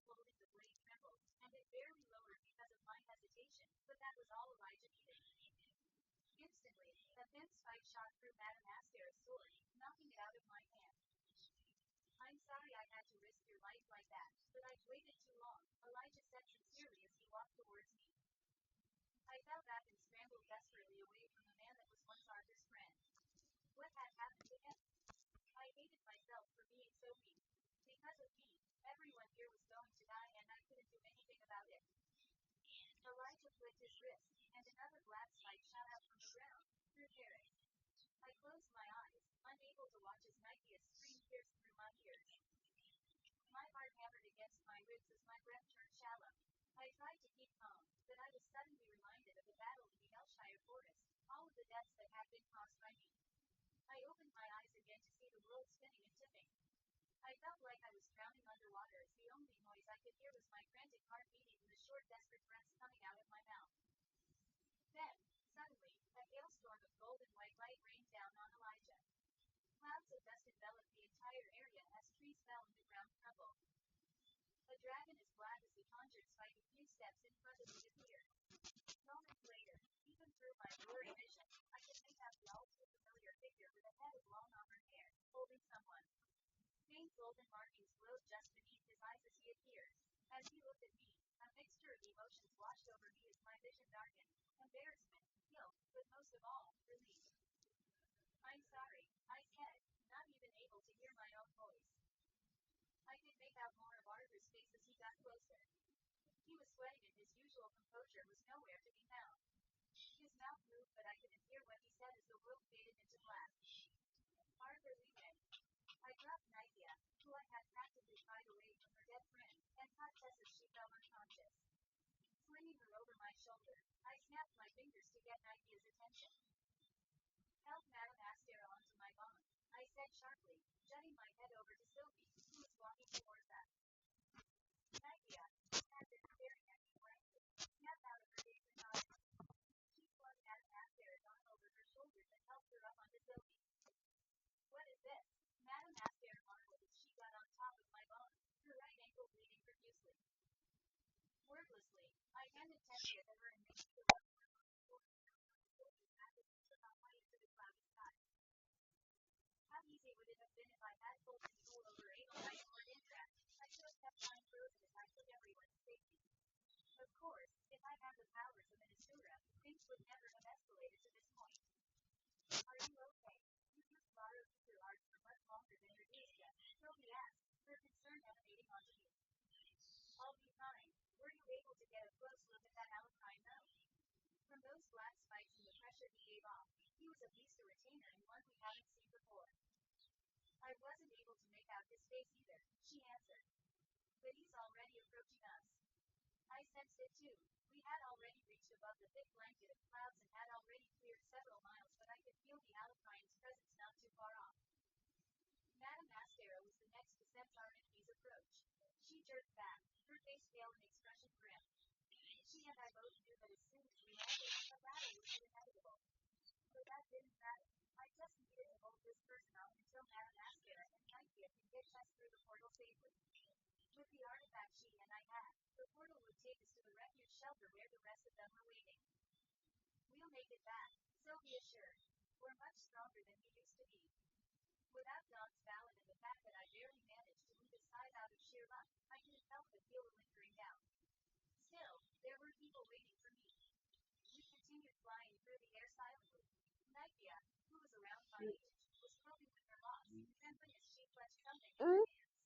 holding the blade trembled, and it barely lowered because of my hesitation, but that was all Elijah needed. Instantly, a thin spike shot through Madame Astair's sword, knocking it out of my hand. I'm sorry I had to risk your life like that, but I'd waited too long, Elijah said sincerely as he walked towards me. I fell back and scrambled desperately away from the man that was once Arthur's friend. What had happened to him? I hated myself for being so weak. Because of me, everyone here was going to die and I couldn't do anything about it. Elijah flicked his wrist, and another black spike shot out from the ground, through Paris. I closed my eyes, unable to watch as Nikea's scream pierced through my ears. My heart hammered against my ribs as my breath turned shallow. I tried to keep calm, but I was suddenly reminded of the battle in the Elshire forest, all of the deaths that had been caused by me. I opened my eyes again to see the world spinning and tipping. I felt like I was drowning underwater as the only noise I could hear was my frantic heart beating and the short, desperate breaths coming out of my mouth. Then, suddenly, a hailstorm of golden white light rained down on Elijah. Clouds of dust enveloped the entire area as trees fell and the ground crumbled. A dragon as black as the conjured spike a few steps in front of me appeared. Moments later, even through my blurry vision, I could make out the all-too-familiar figure with a head of long auburn hair, holding someone. Faint golden markings glowed just beneath his eyes as he appeared. As he looked at me, a mixture of emotions washed over me as my vision darkened. Embarrassment, guilt, but most of all, relief. I'm sorry, I said, not even able to hear my own voice. I could make out more of Arthur's face as he got closer. He was sweating and his usual composure was nowhere to be found. His mouth moved but I couldn't hear what he said as the world faded into black. Arthur Lehman. I dropped Nithia, who I had practically pried away from her dead friend, and caught Tess as she fell unconscious. Swinging her over my shoulder, I snapped my fingers to get Nithia's attention. Help Madame Astaire onto my bond, I said sharply, jutting my head over to Sylvie, who was walking towards us. Nithia, who had been staring at me blankly, snapped out of her daze and nodded. She flung Madame Astaire's arm over her shoulders and helped her up onto Sylvie. What is this? Madame Astaire marveled as she got on top of my bone, her right ankle bleeding profusely. Wordlessly, I handed Tessia to her and made the rug for her before she jumped on Sylvie's back as she took off way into the cloudy sky. How easy would it have been if I had full control over Edelweiss or Indra? I could have kept time frozen as I took everyone to safety. Of course, if I had the powers of an Asura, things would never have escalated to this point. Are you okay? You just borrowed your art for much longer than your Asia, Sylvie asked, her concern emanating onto me. I'll be fine. Were you able to get a close look at that Alpine though? From those black spikes and the pressure he gave off, he was at least a retainer and one we haven't seen before. I wasn't able to make out his face either, she answered. But he's already approaching us. I sensed it too. We had already reached above the thick blanket of clouds and had already cleared several miles, but I could feel the Alpine's presence not too far off. Madame Astaire was the next to sense our enemy's approach. She jerked back, her face pale and expression grim. She and I both knew that as soon as we landed, a battle was inevitable. But that didn't matter. I just needed to hold this person off until Madame Astaire and Nithia could get us through the portal safely. With the artifact she and I had, the portal would take us to the refuge shelter where the rest of them were waiting. We'll make it back, Sylvie assured. We're much stronger than we used to be. Without Don's ballad and the fact that I barely managed to leave his side out of sheer luck, I couldn't help but feel a lingering doubt. Still, there were people waiting for me. We continued flying through the air silently. Nithia, who was around my age, was coping with her loss, trembling as she clutched something in her hands.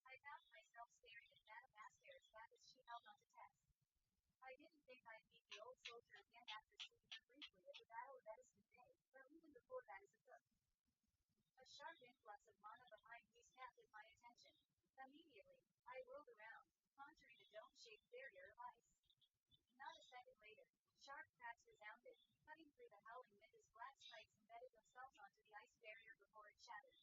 I found myself staring at Madame Astaire's back as she held onto Tess. I didn't think I'd meet the old soldier again after seeing her briefly at the Battle of Ediston Bay, but even before that as a cook. A sharp influx of mana behind me snapped at my attention. Immediately, I whirled around, conjuring a dome-shaped barrier of ice. Not a second later, sharp cracks resounded, cutting through the howling wind as black spikes embedded themselves onto the ice barrier before it shattered.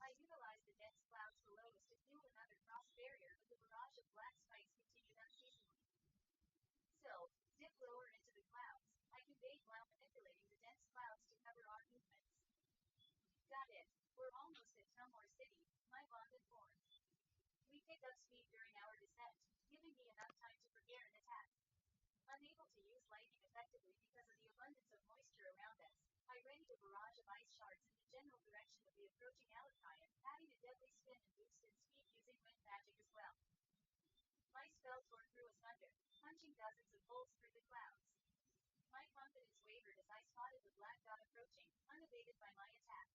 I utilized the dense clouds below us to fuel another cross barrier, but the barrage of black spikes continued unceasingly. So, dip lower into the clouds, I conveyed while manipulating the dense clouds to cover our movements. Got it. We're almost at Tumor City, my bond informed. We picked up speed during our descent, giving me enough time to prepare an attack. Unable to use lightning effectively because of the abundance of moisture around us, I readied a barrage of ice shards in the general direction of the approaching Alakian, adding a deadly spin and boost in speed using wind magic as well. My spell tore through asunder, punching dozens of holes through the clouds. My confidence wavered as I spotted the black dot approaching, unabated by my attack.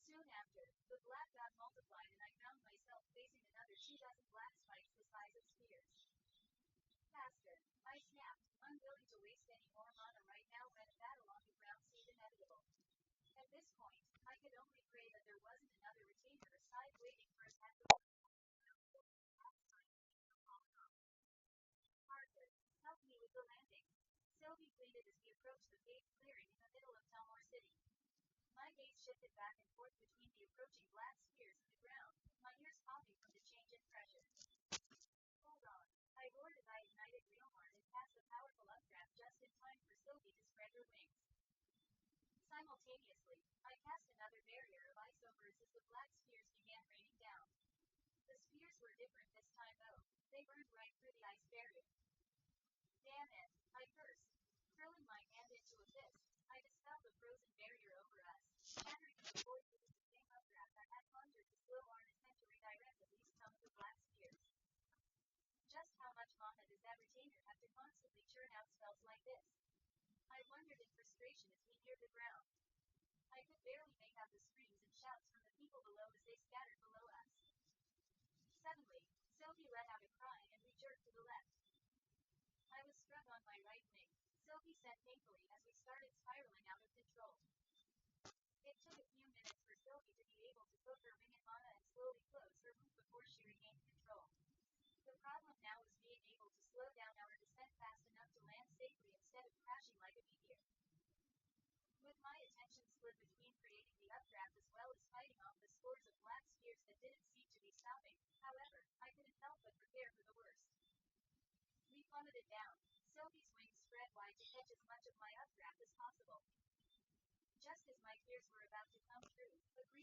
Soon after, the black dot multiplied and I found myself facing another 2 dozen black spikes the size of spears. Faster, I snapped, unwilling to waste any more mana right now when a battle on the ground seemed inevitable. At this point, I could only pray that there wasn't another retainer aside waiting for us at the Arthur, help me with the landing. Sylvie pleaded as we approached the paved clearing in the middle of Talmor City. My gaze shifted back and forth between the approaching black spheres and the ground, my ears popping from the change in pressure. Hold on. I roared as I ignited Realmart and cast a powerful updraft just in time for Sylvie to spread her wings. Simultaneously, I cast another barrier of ice over us as the black spheres began raining down. The spheres were different this time though. They burned right through the ice barrier. Damn it, I cursed. Curling my hand into a fist, I dispelled the frozen barrier over us, shattering the void with the same updraft I had conjured to slow Arnis sent to redirect at least some of the black spheres. Just how much mana does that retainer have to constantly churn out spells like this? I wondered in frustration as we neared the ground. I could barely make out the screams and shouts from the people below as they scattered below us. Suddenly, Sylvie let out a cry and we jerked to the left. I was struck on my right wing, Sylvie said painfully as we started spiraling out of control. It took a few minutes for Sylvie to be able to put her wing in mana and slowly close her move before she regained control. The problem now was being able to slow down our descent fast enough to land safely instead of crashing like a meteor. With my attention split between creating the updraft as well as fighting off the scores of black spheres that didn't seem to be stopping, however, I couldn't help but prepare for the worst. We plummeted down, Sylvie's wings spread wide to catch as much of my updraft as possible. Just as my fears were about to come true, a green